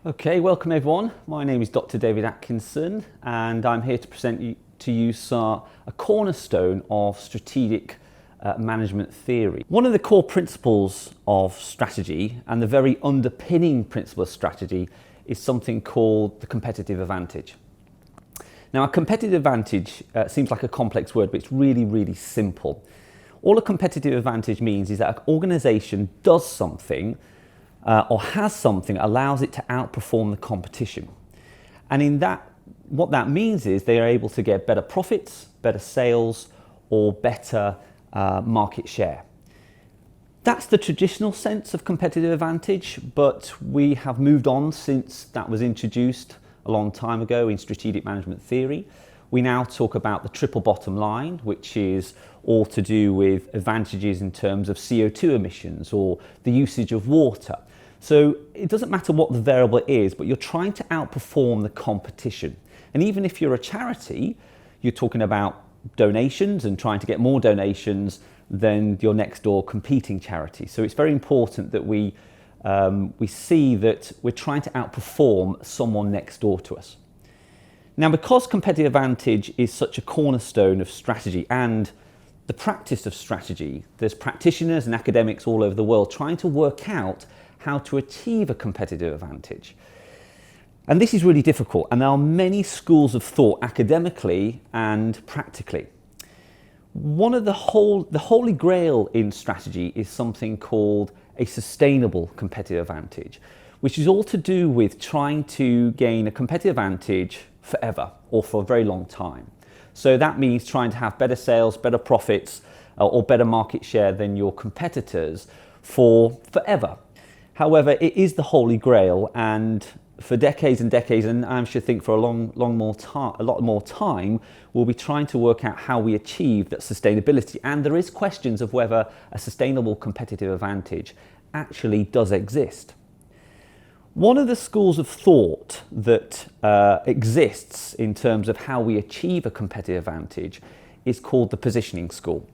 Okay, welcome everyone. My name is Dr. David Atkinson and I'm here to present to you a cornerstone of strategic management theory. One of the core principles of strategy and the very underpinning principle of strategy is something called the competitive advantage. Now, a competitive advantage seems like a complex word, but it's really simple. All a competitive advantage means is that an organization does something or has something that allows it to outperform the competition. And in that, what that means is they are able to get better profits, better sales, or better market share. That's the traditional sense of competitive advantage, but we have moved on since that was introduced a long time ago in strategic management theory. We now talk about the triple bottom line, which is all to do with advantages in terms of CO2 emissions or the usage of water. So it doesn't matter what the variable is, but you're trying to outperform the competition. And even if you're a charity, you're talking about donations and trying to get more donations than your next door competing charity. So it's very important that we see that we're trying to outperform someone next door to us. Now, because competitive advantage is such a cornerstone of strategy and the practice of strategy, there's practitioners and academics all over the world trying to work out how to achieve a competitive advantage. And this is really difficult, and there are many schools of thought academically and practically. One of the holy grail in strategy is something called a sustainable competitive advantage, which is all to do with trying to gain a competitive advantage forever or for a very long time. So that means trying to have better sales, better profits, or better market share than your competitors for forever. However, it is the holy grail, and for decades and decades, and I should think for a lot more time, we'll be trying to work out how we achieve that sustainability. And there is questions of whether a sustainable competitive advantage actually does exist. One of the schools of thought that exists in terms of how we achieve a competitive advantage is called the positioning school.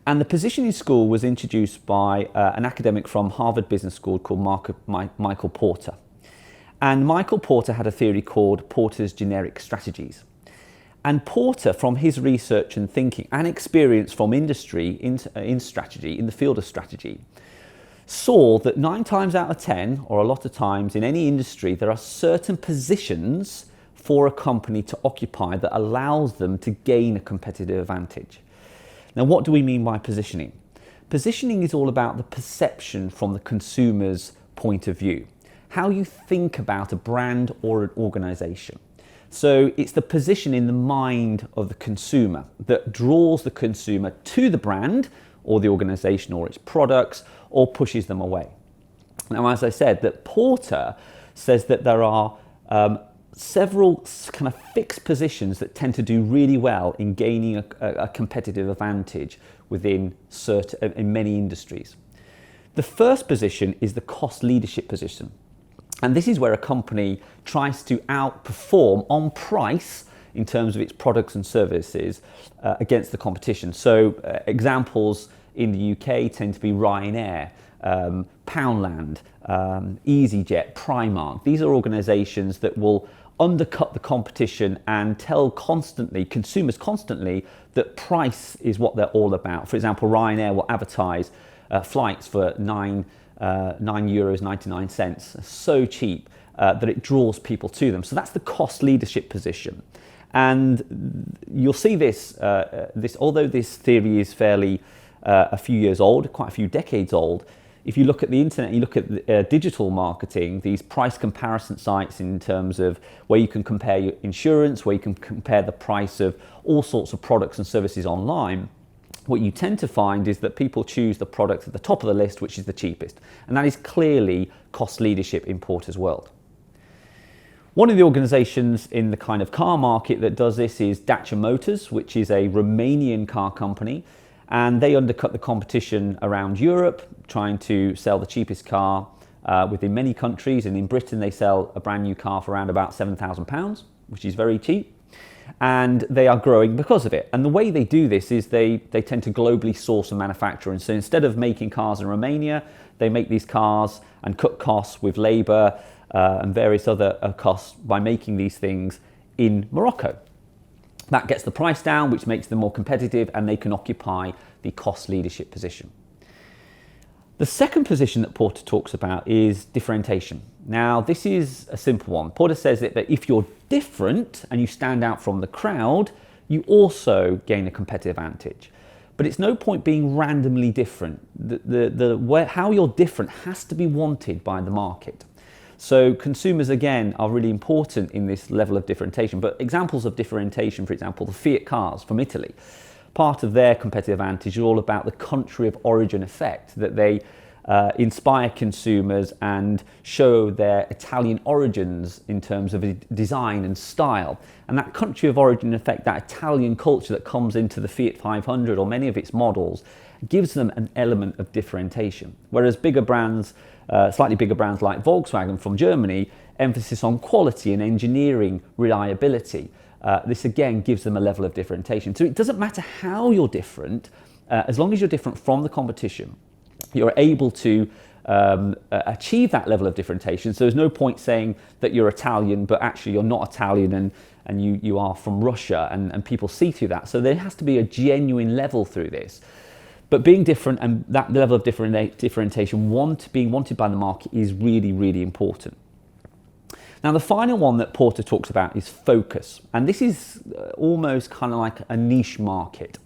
And the positioning school was introduced by an academic from Harvard Business School called Michael Porter. And Michael Porter had a theory called Porter's generic strategies. And Porter, from his research and thinking and experience from industry in strategy, in the field of strategy, saw that 9 times out of 10, or a lot of times in any industry, there are certain positions for a company to occupy that allows them to gain a competitive advantage. Now, what do we mean by positioning? Positioning is all about the perception from the consumer's point of view, how you think about a brand or an organization. So it's the position in the mind of the consumer that draws the consumer to the brand or the organization or its products, or pushes them away. Now, as I said, that Porter says that there are several kind of fixed positions that tend to do really well in gaining a competitive advantage in many industries. The first position is the cost leadership position. And this is where a company tries to outperform on price in terms of its products and services against the competition. So examples in the UK tend to be Ryanair, Poundland, EasyJet, Primark. These are organisations that will undercut the competition and tell consumers constantly that price is what they're all about. For example, Ryanair will advertise flights for €9.99, so cheap that it draws people to them. So that's the cost leadership position. And you'll see this, although this theory is fairly a few years old, quite a few decades old, if you look at the internet, you look at digital marketing, these price comparison sites in terms of where you can compare your insurance, where you can compare the price of all sorts of products and services online, what you tend to find is that people choose the product at the top of the list, which is the cheapest. And that is clearly cost leadership in Porter's world. One of the organizations in the kind of car market that does this is Dacia Motors, which is a Romanian car company. And they undercut the competition around Europe, trying to sell the cheapest car within many countries. And in Britain, they sell a brand new car for around about £7,000, which is very cheap. And they are growing because of it. And the way they do this is they tend to globally source and manufacture. And so instead of making cars in Romania, they make these cars and cut costs with labor and various other costs by making these things in Morocco. That gets the price down, which makes them more competitive, and they can occupy the cost leadership position. The second position that Porter talks about is differentiation. Now, this is a simple one. Porter says that if you're different and you stand out from the crowd, you also gain a competitive advantage. But it's no point being randomly different. How you're different has to be wanted by the market. So consumers, again, are really important in this level of differentiation. But examples of differentiation, for example, the Fiat cars from Italy. Part of their competitive advantage is all about the country of origin effect, that they inspire consumers and show their Italian origins in terms of design and style. And that country of origin effect, that Italian culture that comes into the Fiat 500 or many of its models, gives them an element of differentiation. Whereas bigger brands, slightly bigger brands like Volkswagen from Germany, emphasis on quality and engineering reliability. This again gives them a level of differentiation. So it doesn't matter how you're different, as long as you're different from the competition, you're able to achieve that level of differentiation. So there's no point saying that you're Italian, but actually you're not Italian and you are from Russia, and people see through that. So there has to be a genuine level through this. But being different and that level of differentiation being wanted by the market is really, really important. Now, the final one that Porter talks about is focus. And this is almost kind of like a niche market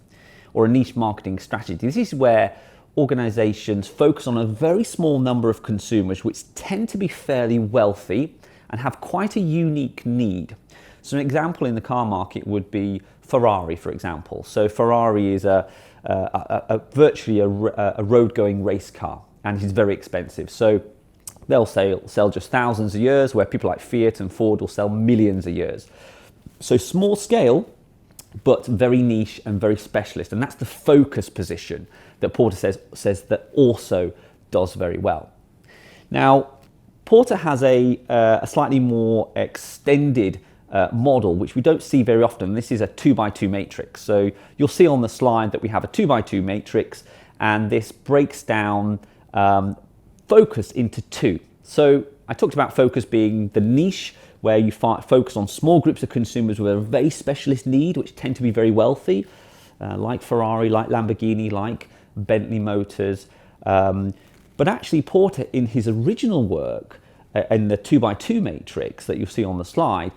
or a niche marketing strategy. This is where organizations focus on a very small number of consumers which tend to be fairly wealthy and have quite a unique need. So an example in the car market would be Ferrari, for example. So Ferrari is virtually a road-going race car, and it's very expensive. So they'll sell just thousands a year, where people like Fiat and Ford will sell millions a year. So small scale, but very niche and very specialist. And that's the focus position that Porter says that also does very well. Now, Porter has a slightly more extended model, which we don't see very often. This is a 2x2 matrix. So you'll see on the slide that we have a 2x2 matrix, and this breaks down focus into two. So I talked about focus being the niche, where you focus on small groups of consumers with a very specialist need, which tend to be very wealthy, like Ferrari, like Lamborghini, like Bentley Motors. But actually Porter, in his original work, in the 2x2 matrix that you'll see on the slide,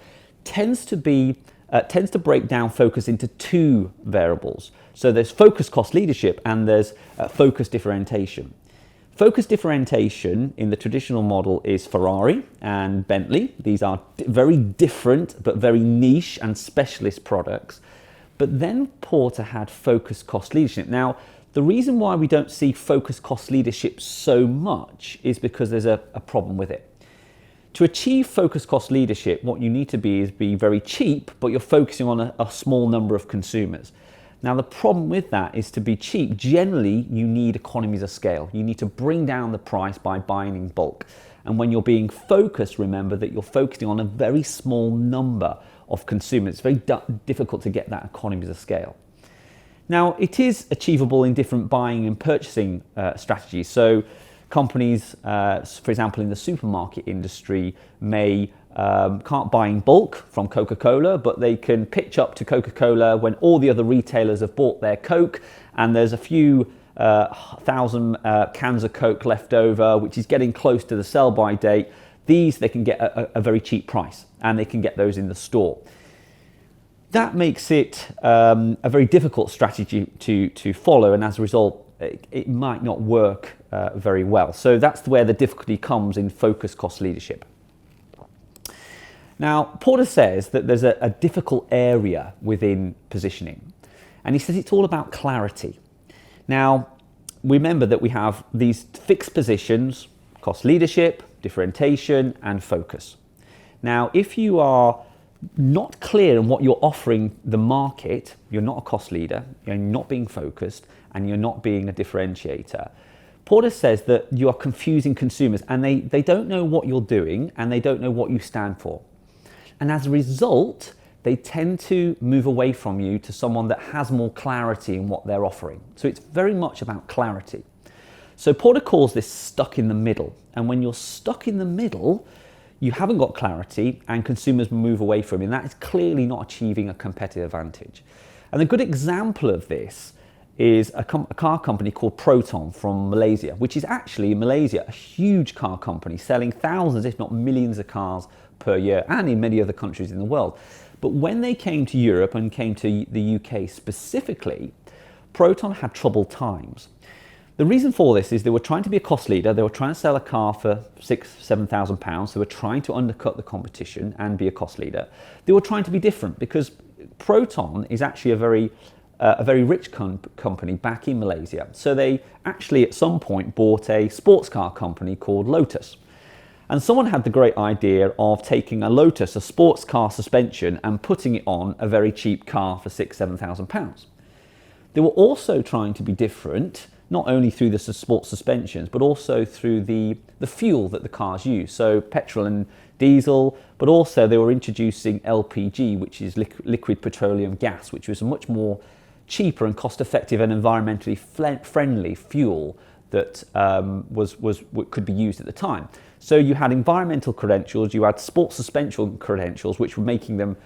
tends to break down focus into two variables. So there's focus cost leadership and there's focus differentiation. Focus differentiation in the traditional model is Ferrari and Bentley. These are very different but very niche and specialist products. But then Porter had focus cost leadership. Now, the reason why we don't see focus cost leadership so much is because there's a problem with it. To achieve focus cost leadership, what you need to be is very cheap, but you're focusing on a small number of consumers. Now, the problem with that is, to be cheap, generally you need economies of scale. You need to bring down the price by buying in bulk. And when you're being focused, remember that you're focusing on a very small number of consumers. It's very difficult to get that economies of scale. Now, it is achievable in different buying and purchasing strategies. So companies, for example, in the supermarket industry can't buy in bulk from Coca-Cola, but they can pitch up to Coca-Cola when all the other retailers have bought their Coke and there's a few thousand cans of Coke left over, which is getting close to the sell-by date. These they can get a very cheap price, and they can get those in the store. That makes it a very difficult strategy to follow, and as a result, it might not work very well. So that's where the difficulty comes in focus cost leadership. Now, Porter says that there's a difficult area within positioning, and he says it's all about clarity. Now, remember that we have these fixed positions: cost leadership, differentiation, and focus. Now, if you are not clear on what you're offering the market, you're not a cost leader, you're not being focused, and you're not being a differentiator. Porter says that you are confusing consumers, and they don't know what you're doing, and they don't know what you stand for. And as a result, they tend to move away from you to someone that has more clarity in what they're offering. So it's very much about clarity. So Porter calls this stuck in the middle. And when you're stuck in the middle, you haven't got clarity and consumers move away from it. And that is clearly not achieving a competitive advantage. And a good example of this is a car company called Proton from Malaysia, which is actually in Malaysia a huge car company selling thousands, if not millions of cars per year, and in many other countries in the world. But when they came to Europe and came to the UK specifically, Proton had troubled times. The reason for this is they were trying to be a cost leader. They were trying to sell a car for £6,000-7,000. They were trying to undercut the competition and be a cost leader. They were trying to be different because Proton is actually a very rich company back in Malaysia. So they actually at some point bought a sports car company called Lotus. And someone had the great idea of taking a Lotus, a sports car suspension, and putting it on a very cheap car for £6,000-7,000. They were also trying to be different, not only through the sports suspensions, but also through the fuel that the cars use. So petrol and diesel, but also they were introducing LPG, which is liquid petroleum gas, which was a much more cheaper and cost-effective and environmentally friendly fuel that could be used at the time. So you had environmental credentials, you had sports suspension credentials, which were making them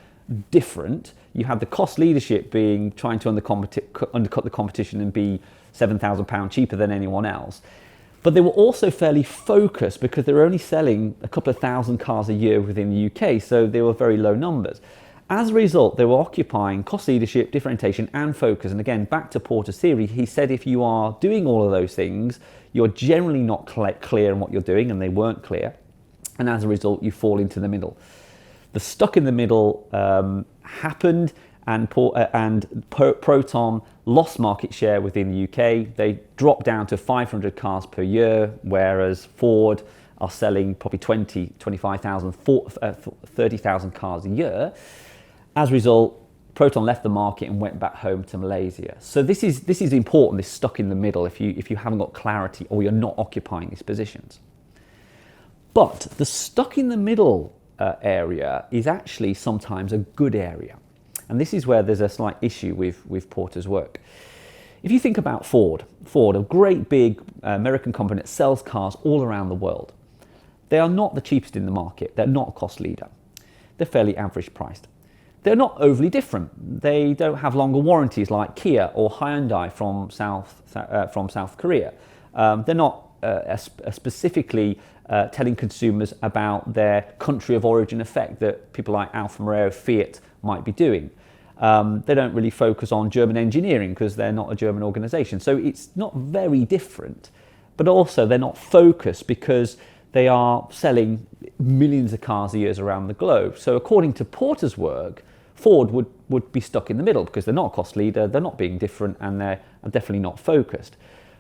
different. You had the cost leadership being trying to undercut the competition and be £7,000 cheaper than anyone else. But they were also fairly focused because they were only selling a couple of thousand cars a year within the UK, so they were very low numbers. As a result, they were occupying cost leadership, differentiation and focus. And again, back to Porter's theory, he said if you are doing all of those things, you're generally not clear on what you're doing, and they weren't clear. And as a result, you fall into the middle. The stuck in the middle happened, and Proton lost market share within the UK. They dropped down to 500 cars per year, whereas Ford are selling probably 20, 25,000, 30,000 cars a year. As a result, Proton left the market and went back home to Malaysia. So this is important, this stuck in the middle, if you haven't got clarity or you're not occupying these positions. But the stuck in the middle area is actually sometimes a good area. And this is where there's a slight issue with Porter's work. If you think about Ford, a great big American company that sells cars all around the world, they are not the cheapest in the market. They're not a cost leader. They're fairly average priced. They're not overly different. They don't have longer warranties like Kia or Hyundai from South Korea. They're not specifically telling consumers about their country of origin effect that people like Alfa Romeo, Fiat might be doing. They don't really focus on German engineering because they're not a German organization. So it's not very different, but also they're not focused because they are selling millions of cars a year around the globe. So according to Porter's work, Ford would be stuck in the middle because they're not a cost leader, they're not being different, and they're definitely not focused.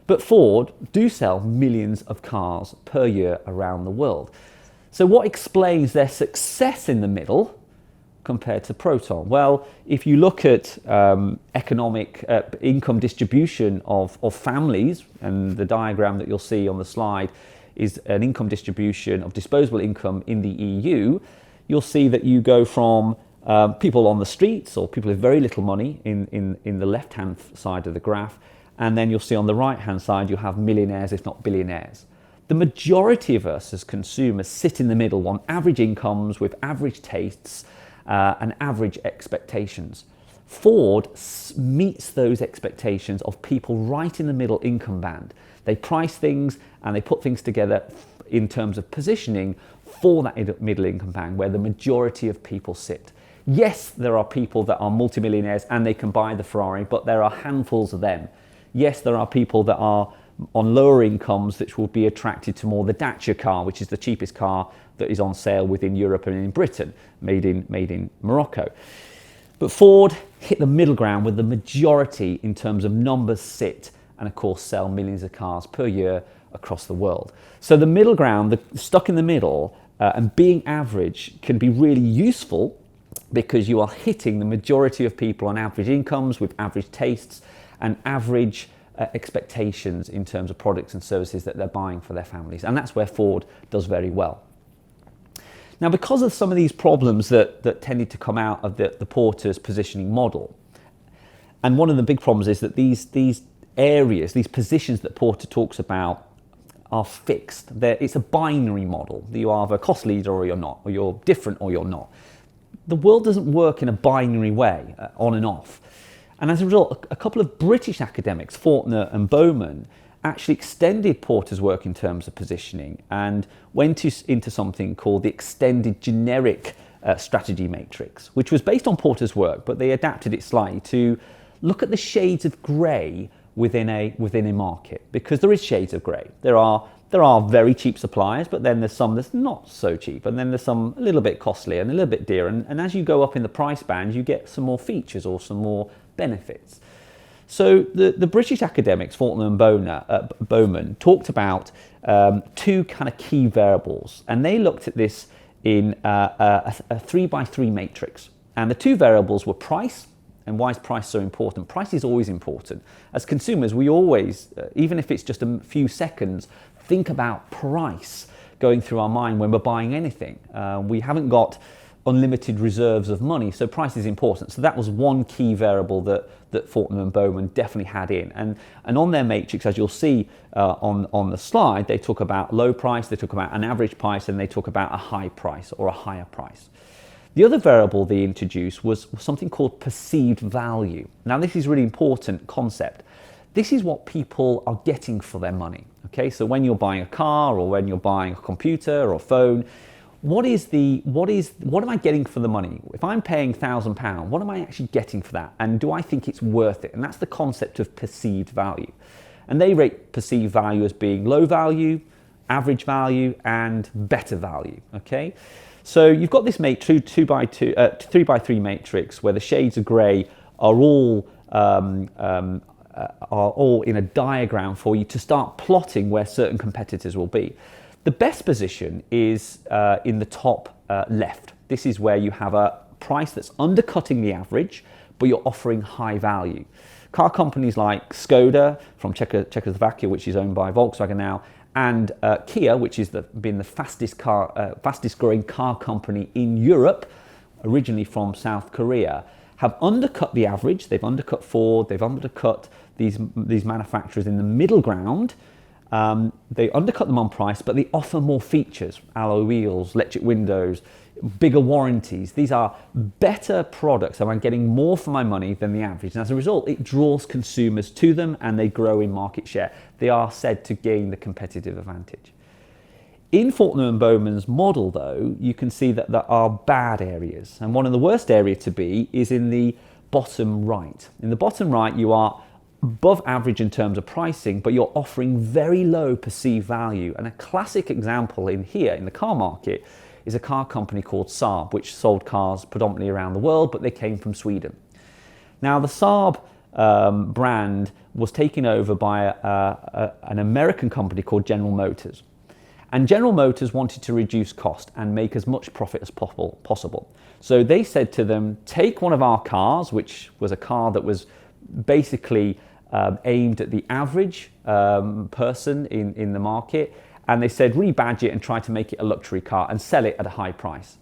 But Ford do sell millions of cars per year around the world. So what explains their success in the middle compared to Proton? Well, if you look at economic income distribution of families, and the diagram that you'll see on the slide is an income distribution of disposable income in the EU, you'll see that you go from people on the streets or people with very little money in the left-hand side of the graph, and then you'll see on the right-hand side you'll have millionaires, if not billionaires. The majority of us as consumers sit in the middle on average incomes with average tastes and average expectations. Ford meets those expectations of people right in the middle income band. They price things and they put things together in terms of positioning for that middle income band where the majority of people sit. Yes, there are people that are multimillionaires and they can buy the Ferrari, but there are handfuls of them. Yes, there are people that are on lower incomes that will be attracted to more the Dacia car, which is the cheapest car that is on sale within Europe and in Britain, made in Morocco. But Ford hit the middle ground where the majority in terms of numbers sit and of course sell millions of cars per year across the world. So the middle ground, the stuck in the middle and being average can be really useful because you are hitting the majority of people on average incomes with average tastes and average expectations in terms of products and services that they're buying for their families. And that's where Ford does very well. Now, because of some of these problems that tended to come out of the Porter's positioning model, and one of the big problems is that these areas, these positions that Porter talks about are fixed. It's a binary model. You are either a cost leader or you're not, or you're different or you're not. The world doesn't work in a binary way, on and off. And as a result, a couple of British academics, Fortner and Bowman, actually extended Porter's work in terms of positioning and went into something called the extended generic strategy matrix, which was based on Porter's work, but they adapted it slightly to look at the shades of grey within a market, because there is shades of grey. There are very cheap suppliers, but then there's some that's not so cheap, and then there's some a little bit costly and a little bit dear, and as you go up in the price band, you get some more features or some more benefits. So the British academics, Fortner and Bowman, talked about two kind of key variables, and they looked at this in a 3x3 matrix. And the two variables were price. And why is price so important? Price is always important. As consumers, we always, even if it's just a few seconds, think about price going through our mind when we're buying anything. We haven't got unlimited reserves of money, so price is important. So that was one key variable that Fortner and Bowman definitely had in. And on their matrix, as you'll see on the slide, they talk about low price, they talk about an average price, and they talk about a high price or a higher price. The other variable they introduced was something called perceived value. Now, this is a really important concept. This is what people are getting for their money. Okay, so when you're buying a car or when you're buying a computer or a phone, what am I getting for the money? If I'm paying £1,000, what am I actually getting for that? And do I think it's worth it? And that's the concept of perceived value. And they rate perceived value as being low value, average value, and better value. Okay. So you've got this 3x3 matrix where the shades of grey are all in a diagram for you to start plotting where certain competitors will be. The best position is in the top left. This is where you have a price that's undercutting the average, but you're offering high value. Car companies like Skoda from Czechoslovakia, which is owned by Volkswagen now, and Kia, which has been the fastest growing car company in Europe, originally from South Korea, have undercut the average. They've undercut Ford, they've undercut these manufacturers in the middle ground. They undercut them on price, but they offer more features: alloy wheels, electric windows, bigger warranties. These are better products, and I'm getting more for my money than the average. And as a result, it draws consumers to them and they grow in market share. They are said to gain the competitive advantage. In Fortner and Bowman's model, though, you can see that there are bad areas. And one of the worst areas to be is in the bottom right. In the bottom right, you are above average in terms of pricing, but you're offering very low perceived value. And a classic example in the car market is a car company called Saab, which sold cars predominantly around the world, but they came from Sweden. Now, the Saab brand was taken over by an American company called General Motors. And General Motors wanted to reduce cost and make as much profit as possible. So they said to them, take one of our cars, which was a car that was basically aimed at the average person in the market, and they said rebadge it and try to make it a luxury car and sell it at a high price.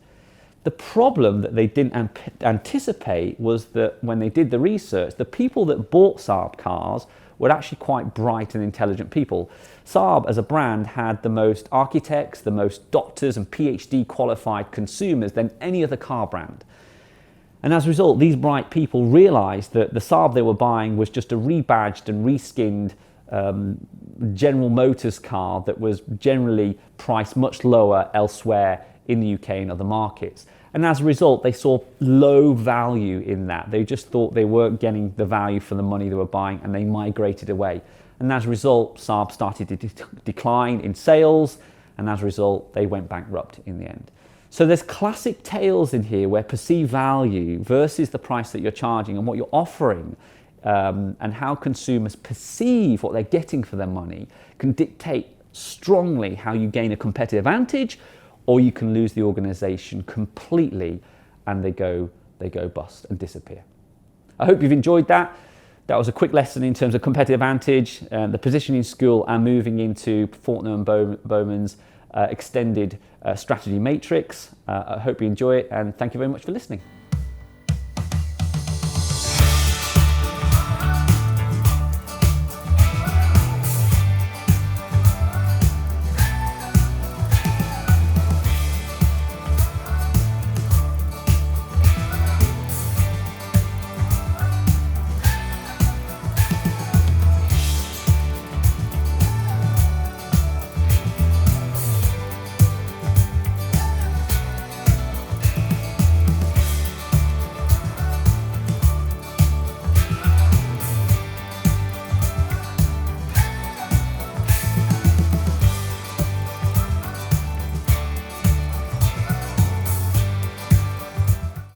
The problem that they didn't anticipate was that when they did the research, the people that bought Saab cars were actually quite bright and intelligent people. Saab as a brand had the most architects, the most doctors and PhD qualified consumers than any other car brand. And as a result, these bright people realized that the Saab they were buying was just a rebadged and reskinned General Motors car that was generally priced much lower elsewhere in the UK and other markets. And as a result, they saw low value in that. They just thought they weren't getting the value for the money they were buying, and they migrated away. And as a result, Saab started to decline in sales, and as a result, they went bankrupt in the end. So there's classic tales in here where perceived value versus the price that you're charging and what you're offering, and how consumers perceive what they're getting for their money can dictate strongly how you gain a competitive advantage, or you can lose the organization completely and they go bust and disappear. I hope you've enjoyed that. That was a quick lesson in terms of competitive advantage, the positioning school, and moving into Fortner and Bowman's extended strategy matrix. I hope you enjoy it, and thank you very much for listening.